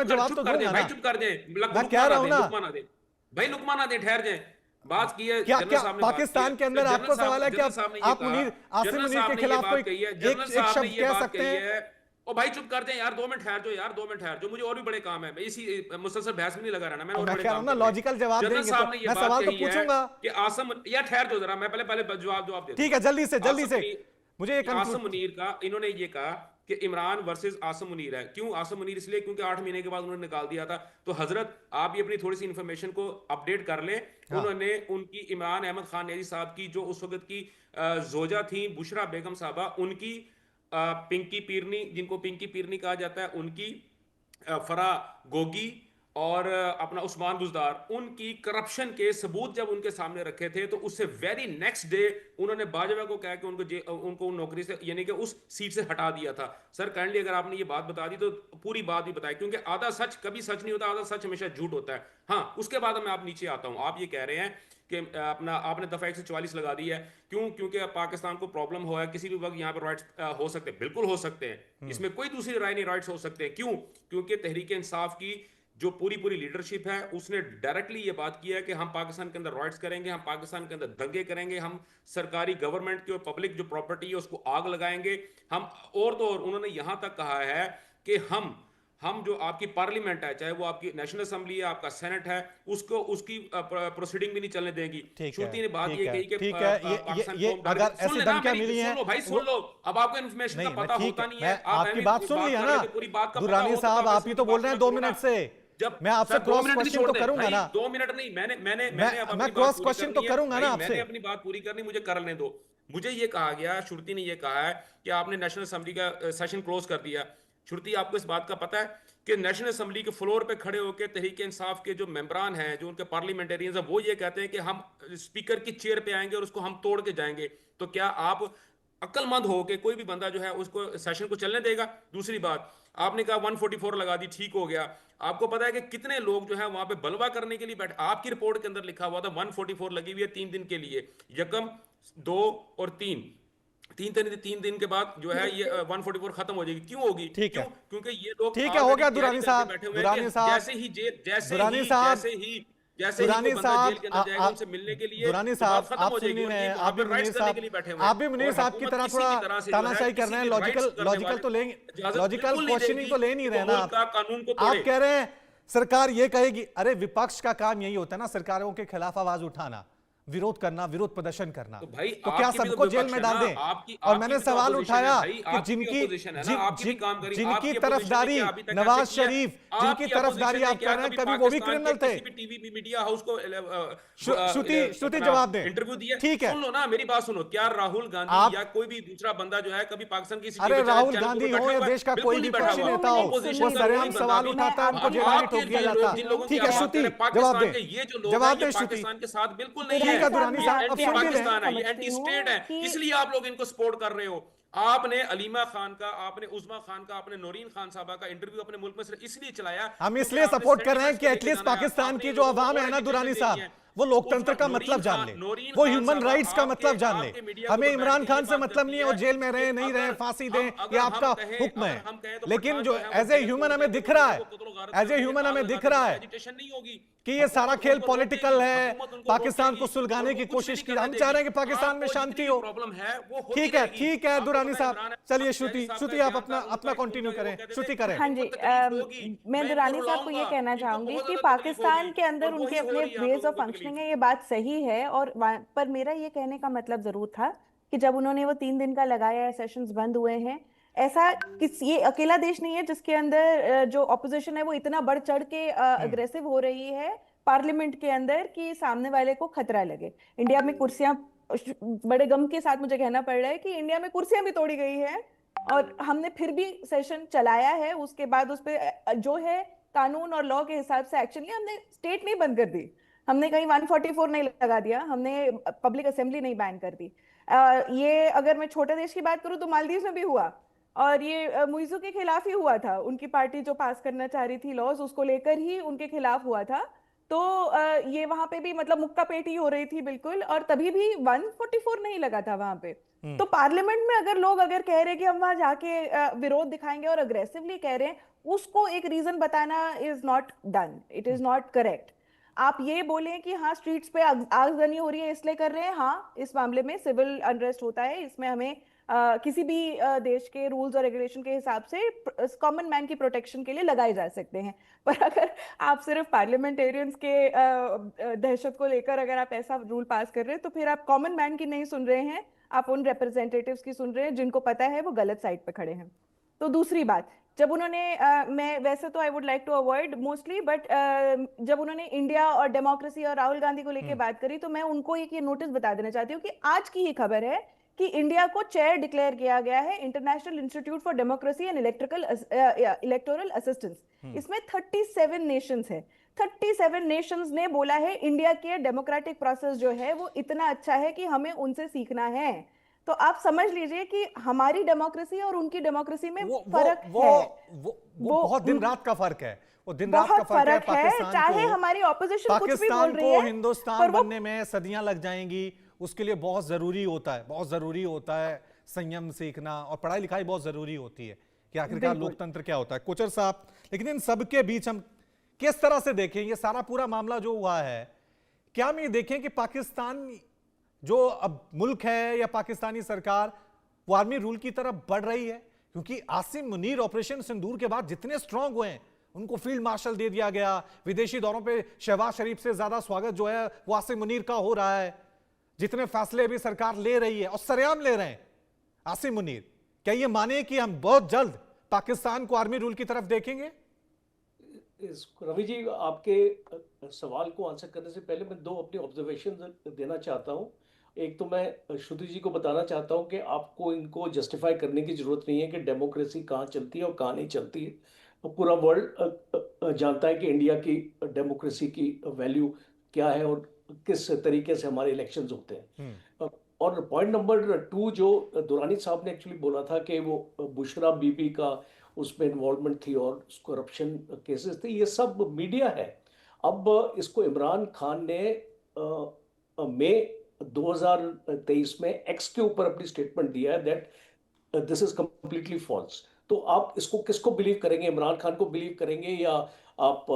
मैं जवाब तो दूंगा ना। भाई चुप कर दे, मैं कह रहा हूं ना भाई लुकमान दे, ठहर जाए। बात की है क्या जनरल क्या साहब ने, पाकिस्तान के अंदर आपको सवाल है कि आप मुनीर, आसिम मुनीर के खिलाफ कोई एक शब्द कह सकते हैं? ओ भाई चुप कर दे यार, 2 मिनट ठहर जाओ यार, 2 मिनट ठहर जाओ, मुझे और भी बड़े काम है, मैं इसी मुसलसल बहस में नहीं लगा रहना, मैंने और मैं बड़े कह रहा काम हूं ना करने हैं। लॉजिकल जवाब जनरल देंगे तो साहब ने ये मैं बात सवाल तो कही है पूछूंगा। कि आसम, यार ठहर जाओ जरा, मैं पहले जवाब दे ठीक दूं। है, जल्दी से मुझे ये आसम मुनीर का इन्होंने ये कहा कि इमरान वर्सेस आसम मुनीर है। क्यों आसम मुनीर? इसलिए क्योंकि 8 महीने के बाद उन्होंने निकाल दिया था। तो हजरत आप ये अपनी थोड़ी सी इंफॉर्मेशन को अपडेट कर लें। हाँ। उन्होंने उनकी इमरान अहमद खान न्याजी साहब की जो उस वक्त की जोजा थी बुशरा बेगम साहबा, उनकी पिंकी पीरनी, जिनको पिंकी पीरनी कहा जाता है, उनकी फरा गोगी और अपना उस्मान बुजदार, उनकी करप्शन के सबूत जब उनके सामने रखे थे तो उससे वेरी नेक्स्ट डे उन्होंने बाजवा को कहा कि उनको नौकरी से, यानी कि उस सीट से हटा दिया था। सर काइंडली अगर आपने ये बात बता दी तो पूरी बात भी बताएं, क्योंकि आधा सच कभी सच नहीं होता, आधा सच हमेशा झूठ होता है। हाँ, उसके बाद मैं आप नीचे आता हूं। आप ये कह रहे हैं कि अपना आपने दफा 144 लगा दी है। क्यों? क्योंकि पाकिस्तान को प्रॉब्लम हो है, किसी भी वक्त यहाँ पर राइट्स हो सकते हैं, बिल्कुल हो सकते हैं, इसमें कोई दूसरी राय नहीं, राइट्स हो सकते हैं। क्यों? क्योंकि तहरीक इंसाफ की जो पूरी लीडरशिप है उसने डायरेक्टली ये बात की है कि हम पाकिस्तान के अंदर राइट्स करेंगे, हम पाकिस्तान के अंदर दंगे करेंगे, हम सरकारी गवर्नमेंट की और पब्लिक जो प्रॉपर्टी है उसको आग लगाएंगे हम। और तो और उन्होंने यहां तक कहा है कि हम जो आपकी पार्लियामेंट है, चाहे वो आपकी नेशनल असेंबली है, आपका सेनेट है, उसको उसकी प्रोसीडिंग भी नहीं चलने देंगी। श्रुति ने बात ये कही कि पाकिस्तान ये अगर ऐसी धमकियां मिली हैं, सुन लो भाई, सुन लो। अब आपको इन्फॉर्मेशन का पता होता नहीं है, आप आपकी बात सुन ली है ना पूरी बात का दुरानी साहब, आप ही तो बोल रहे हैं 2 मिनट से। जब मैं आपसे क्रॉस क्वेश्चन तो करूंगा ना। 2 मिनट नहीं, मैं क्रॉस क्वेश्चन तो करूंगा ना आपसे। मैंने अपनी बात पूरी करनी, मुझे करने दो। मुझे ये कहा गया, श्रुति ने ये कहा है कि आपने नेशनल असेंबली का सेशन क्लोज कर दिया। श्रुति, आपको इस बात का पता है कि नेशनल असेंबली के फ्लोर पे खड़े होकर तहरीक इंसाफ के जो मेंबरान हैं, जो उनके पार्लियामेंटेरियंस हैं, वो ये कहते हैं कि हम स्पीकर की चेयर पे आएंगे और उसको हम तोड़ के जाएंगे। तो क्या आप अक्लमंद हो के कोई भी बंदा जो है उसको सेशन को चलने देगा? दूसरी बात, आपने कहा 144 लगा दी, ठीक हो गया। आपको पता है कि कितने लोग जो है वहां पे बलवा करने के लिए बैठे? आपकी रिपोर्ट के अंदर लिखा हुआ था 144 लगी हुई है 3 दिन के लिए, यकम 2 और 3 दिन के बाद जो है ये 144 खत्म हो जाएगी। क्यों होगी? ठीक क्यों? है, क्योंकि ये लोग ठीक है, हो गया दुरानी साहब। दुरानी साहब, जैसे ही दुरानी बंदा साहब, जेल के अंदर जाएगा उनसे मिलने के लिए, दुरानी तो बात साहब, खत्म आप हो सुन जाएगी। रहे हैं, आप भी मुनीर साहब के लिए बैठे हुए हैं, आप भी मुनीर साहब की तरह थोड़ा तानाशाही कर रहे हैं। लॉजिकल तो लेंगे, लॉजिकल क्वेश्चनिंग तो ले नहीं रहे ना आप। कानून को आप कह रहे हैं सरकार ये कहेगी, अरे विपक्ष का काम यही होता है ना, सरकारों के खिलाफ आवाज उठाना, विरोध करना, विरोध प्रदर्शन करना। तो भाई तो क्या सबको जेल में डाल दें? और मैंने सवाल उठाया कि जिनकी तरफदारी नवाज शरीफ, जिनकी तरफदारी आप कर रहे हैं, कभी वो भी क्रिमिनल थे? टीवी मीडिया हाउस को श्रुति जवाब दे। इंटरव्यू दिया, ठीक है, सुन लो ना मेरी बात सुनो। क्या राहुल गांधी या कोई भी दूसरा बंदा जो है कभी पाकिस्तान की, अरे राहुल गांधी हो या देश का कोई भी विपक्षी नेता हो, वो सरेआम सवाल उठाता है, उनको जेल में ठोक दिया जाता है। ठीक है श्रुति, जवाब दे, ये जो लोग जवाब दे हैं श्रुति। पाकिस्तान के साथ बिल्कुल नहीं है, दुरानी साहब, एंटी पाकिस्तान है, ये एंटी स्टेट है, इसलिए आप लोग इनको सपोर्ट कर रहे हो। आपने अलीमा खान का, आपने उज़मा खान का, आपने नौरीन खान साहबा का इंटरव्यू अपने मुल्क में सिर्फ इसलिए चलाया, हम इसलिए सपोर्ट कर रहे हैं कि एटलीस्ट पाकिस्तान की जो अवाम है ना दुरानी साहब, वो लोकतंत्र का मतलब जान ले, वो ह्यूमन राइट्स का मतलब जान ले। हमें इमरान खान से मतलब नहीं है वो जेल में रहे नहीं रहे, फांसी दें, ये आपका हुक्म है। लेकिन जो एज ए ह्यूमन हमें दिख रहा है, एज ए ह्यूमन हमें दिख रहा है कि ये सारा खेल पॉलिटिकल है, पाकिस्तान को सुलगाने की कोशिश की। हम चाह रहे हैं कि पाकिस्तान में शांति हो। ठीक है दुरानी साहब, चलिए श्रुति आप अपना कंटिन्यू करें। श्रुति करें। हाँ जी, मैं दुरानी साहब को ये कहना चाहूंगी कि पाकिस्तान के अंदर उनके अपने वेज ऑफ फंक्शनिंग है, ये बात सही है। और पर मेरा ये कहने का मतलब जरूर था कि जब उन्होंने वो 3 दिन का लगाया है, सेशंस बंद हुए हैं, ऐसा ये अकेला देश नहीं है जिसके अंदर जो ऑपोजिशन है वो इतना बढ़ चढ़ के अग्रेसिव हो रही है पार्लियामेंट के अंदर कि सामने वाले को खतरा लगे। इंडिया में कुर्सियां, बड़े गम के साथ मुझे कहना पड़ रहा है कि इंडिया में कुर्सियां भी तोड़ी गई है और हमने फिर भी सेशन चलाया है। उसके बाद उस पर जो है कानून और लॉ के हिसाब से एक्शन लिया। हमने स्टेट नहीं बंद कर दी, हमने कहीं 144 नहीं लगा दिया, हमने पब्लिक असेंबली नहीं बैन कर दी। ये अगर मैं छोटे देश की बात करूं तो मालदीव में भी हुआ, और ये मुइज़ू के खिलाफ ही हुआ था। उनकी पार्टी जो पास करना चाह रही थी लॉज, उसको लेकर ही उनके खिलाफ हुआ था। तो ये वहां पे भी मतलब मुक्का पेटी हो रही थी बिल्कुल, और तभी भी 144 नहीं लगा था वहां पे। तो पार्लियामेंट में अगर लोग कह रहे हैं कि हम वहां जाके विरोध दिखाएंगे और अग्रेसिवली कह रहे हैं, उसको एक रीजन बताना is not done, it is not correct. आप ये बोलें कि हाँ स्ट्रीट्स पे आगजनी हो रही है इसलिए कर रहे हैं, हाँ इस मामले में सिविल अनरेस्ट होता है, इसमें हमें किसी भी देश के रूल्स और रेगुलेशन के हिसाब से कॉमन मैन की प्रोटेक्शन के लिए लगाए जा सकते हैं। पर अगर आप सिर्फ पार्लियामेंटेरियंस के दहशत को लेकर अगर आप ऐसा रूल पास कर रहे हैं, तो फिर आप कॉमन मैन की नहीं सुन रहे हैं, आप उन रिप्रेजेंटेटिव्स की सुन रहे हैं जिनको पता है वो गलत साइड पे खड़े हैं। तो दूसरी बात, जब उन्होंने मैं वैसे तो I would like to avoid mostly, but जब उन्होंने इंडिया और डेमोक्रेसी और राहुल गांधी को लेके बात करी, तो मैं उनको एक ये नोटिस बता देना चाहती हूँ कि आज की ही खबर है कि इंडिया को चेयर डिक्लेयर किया गया है international institute for democracy and electoral assistance. इसमें 37 नेशंस है। 37 नेशंस ने बोला है इंडिया के डेमोक्रेटिक प्रोसेस जो है वो इतना अच्छा है कि हमें उनसे सीखना है। तो आप समझ लीजिए कि हमारी डेमोक्रेसी और उनकी डेमोक्रेसी में फर्क है। वो बहुत दिन रात का फर्क है, वो दिन रात का बहुत फर्क है। फर्क है, चाहे हमारी ऑपोजिशन कुछ भी बोल पाकिस्तान रही को है, हिंदुस्तान पर वो बनने में सदियां लग जाएंगी, उसके लिए बहुत जरूरी होता है, बहुत जरूरी होता है संयम सीखना, और पढ़ाई लिखाई बहुत जरूरी होती है कि आखिरकार बिल्कुल। लोकतंत्र क्या होता है। कोचर साहब, लेकिन इन सब के बीच हम किस तरह से देखें ये सारा पूरा मामला जो हुआ है? क्या हम ये देखें कि पाकिस्तान जो अब मुल्क है या पाकिस्तानी सरकार वो आर्मी रूल की तरफ बढ़ रही है? क्योंकि आसिम मुनीर ऑपरेशन सिंदूर के बाद जितने स्ट्रांग हुए हैं, उनको फील्ड मार्शल दे दिया गया, विदेशी दौरों पे शहबाज शरीफ से ज्यादा स्वागत जो है वो आसिम मुनीर का हो रहा है, जितने फैसले भी सरकार ले रही है और सरेआम ले रहे हैं आसिम मुनीर, क्या ये माने कि हम बहुत जल्द पाकिस्तान को आर्मी रूल की तरफ देखेंगे? रवि जी, आपके सवाल को आंसर करने से पहले मैं दो अपनी ऑब्जर्वेशन देना चाहता हूं। एक तो मैं श्रुति जी को बताना चाहता हूं कि आपको इनको जस्टिफाई करने की जरूरत नहीं है कि डेमोक्रेसी कहाँ चलती है और कहाँ नहीं चलती है। पूरा वर्ल्ड जानता है कि इंडिया की डेमोक्रेसी की वैल्यू क्या है और किस तरीके से हमारे इलेक्शंस होते हैं। और पॉइंट नंबर 2 जो दुरानी साहब ने एक्चुअली बोला था कि वो बुशरा बीबी का उसमें इन्वॉल्वमेंट थी और करप्शन केसेस थे, ये सब मीडिया है। अब इसको इमरान खान ने मई 2023 में एक्स के ऊपर अपनी स्टेटमेंट दिया है that this is completely false. तो आप इसको किसको बिलीव करेंगे? इमरान खान को बिलीव करेंगे या आप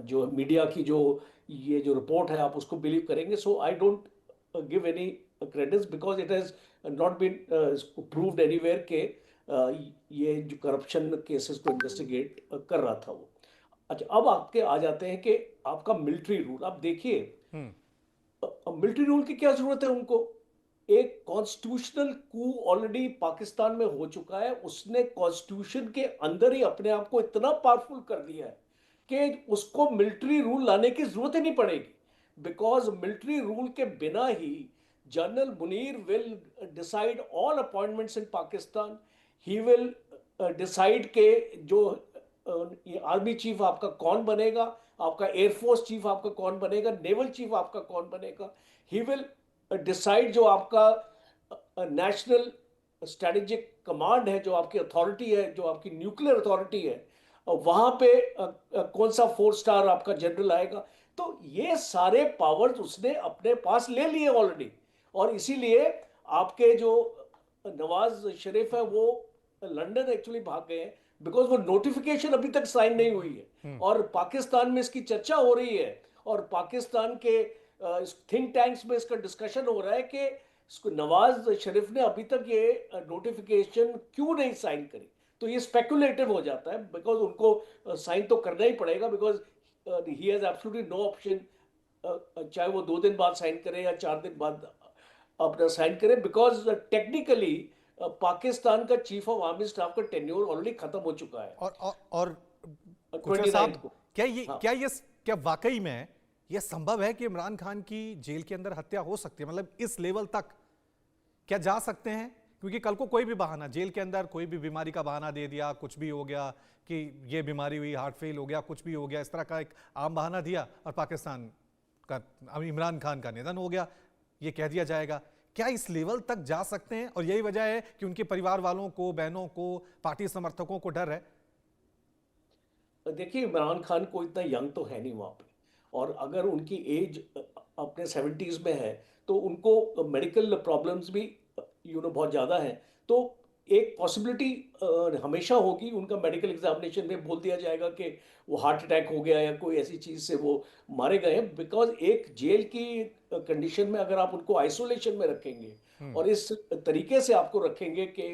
जो मीडिया की जो ये जो रिपोर्ट है आप उसको बिलीव करेंगे? So I don't give any credits because it has not been proved anywhere के ये जो करप्शन केसेस को इन्वेस्टिगेट कर रहा था वो। अच्छा, अब आपके आ जाते हैं कि आपका मिलिट्री रूल। आप देखिए मिलिट्री रूल की क्या जरूरत है उनको? एक कॉन्स्टिट्यूशनल कू ऑलरेडी पाकिस्तान में हो चुका है, उसने कॉन्स्टिट्यूशन के अंदर ही अपने आप को इतना पावरफुल कर दिया है कि उसको मिलिट्री रूल लाने की जरूरत ही नहीं पड़ेगी, बिकॉज मिलिट्री रूल के बिना ही general Munir will decide all appointments in Pakistan. He will decide के जो आर्मी चीफ आपका कौन बनेगा, आपका एयरफोर्स चीफ आपका कौन बनेगा, नेवल चीफ आपका कौन बनेगा। ही विल डिसाइड जो आपका नेशनल स्ट्रेटेजिक कमांड है, जो आपकी अथॉरिटी है, जो आपकी न्यूक्लियर अथॉरिटी है, वहां पे कौन सा 4 स्टार आपका जनरल आएगा। तो ये सारे पावर्स उसने अपने पास ले लिए ऑलरेडी, और इसीलिए आपके जो नवाज शरीफ है वो लंदन एक्चुअली भाग गए हैं बिकॉज वो नोटिफिकेशन अभी तक साइन नहीं हुई है और पाकिस्तान में इसकी चर्चा हो रही है और पाकिस्तान के थिंक टैंक्स में इसका डिस्कशन हो रहा है कि इसको नवाज शरीफ ने अभी तक ये नोटिफिकेशन क्यों नहीं साइन करी। तो ये स्पेकुलेटिव हो जाता है बिकॉज उनको साइन तो करना ही पड़ेगा because he has absolutely no option, चाहे वो 2 दिन बाद साइन करे या 4 दिन बाद अपना साइन करे, बिकॉज टेक्निकली पाकिस्तान का चीफ ऑफ आर्मी स्टाफ का टेन्योर ऑलरेडी खत्म हो चुका है। और 29 को क्या वाकई में यह संभव है कि इमरान खान की जेल के अंदर हत्या हो सकती है? मतलब इस लेवल तक क्या जा सकते हैं? क्योंकि कल को कोई भी बहाना, जेल के अंदर कोई भी बीमारी का बहाना दे दिया, कुछ भी हो गया कि ये बीमारी हुई, हार्ट फेल हो गया, कुछ भी हो गया, इस तरह का एक आम बहाना दिया और पाकिस्तान का इमरान खान का निधन हो गया, ये कह दिया जाएगा। क्या इस लेवल तक जा सकते हैं? और यही वजह है कि उनके परिवार वालों को, बहनों को, पार्टी समर्थकों को डर है। देखिए, इमरान खान को इतना यंग तो है नहीं वहां पे, और अगर उनकी एज अपने 70s में है तो उनको मेडिकल प्रॉब्लम्स भी बहुत ज़्यादा हैं। तो एक पॉसिबिलिटी हमेशा होगी, उनका मेडिकल एग्जामिनेशन में बोल दिया जाएगा कि वो हार्ट अटैक हो गया या कोई ऐसी चीज से वो मारे गए हैं, बिकॉज एक जेल की कंडीशन में अगर आप उनको आइसोलेशन में रखेंगे और इस तरीके से आपको रखेंगे कि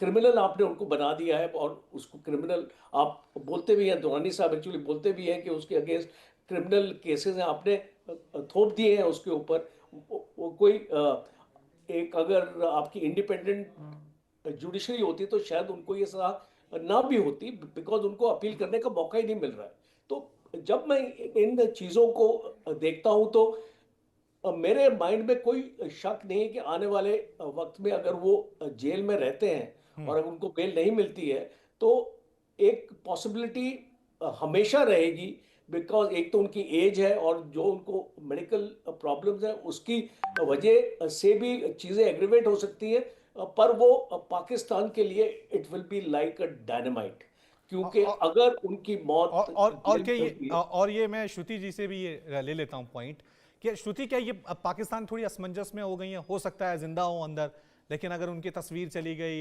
क्रिमिनल आपने उनको बना दिया है, और उसको क्रिमिनल आप बोलते भी हैं, दुरानी साहब एक्चुअली बोलते भी हैं कि उसके अगेंस्ट क्रिमिनल केसेस हैं, आपने थोप दिए हैं उसके ऊपर। वो कोई एक अगर आपकी इंडिपेंडेंट जुडिशरी होती तो शायद उनको ये सजा ना भी होती, बिकॉज उनको अपील करने का मौका ही नहीं मिल रहा है। तो जब मैं इन चीज़ों को देखता हूं तो मेरे माइंड में कोई शक नहीं है कि आने वाले वक्त में अगर वो जेल में रहते हैं और अगर उनको बेल नहीं मिलती है तो एक पॉसिबिलिटी हमेशा रहेगी, बिकॉज एक तो उनकी एज है और जो उनको मेडिकल प्रॉब्लम्स है उसकी वजह से भी चीज़ें एग्रीवेट हो सकती हैं, पर वो पाकिस्तान के लिए it will be like a dynamite, क्योंकि अगर उनकी मौत और जेल क्या में ये होती है। और ये मैं श्रुति जी से भी ये ले लेता हूं पॉइंट कि श्रुति क्या ये अब पाकिस्तान थोड़ी असमंजस में हो गई है, हो सकता है जिंदा हो अंदर, लेकिन अगर उनकी तस्वीर चली गई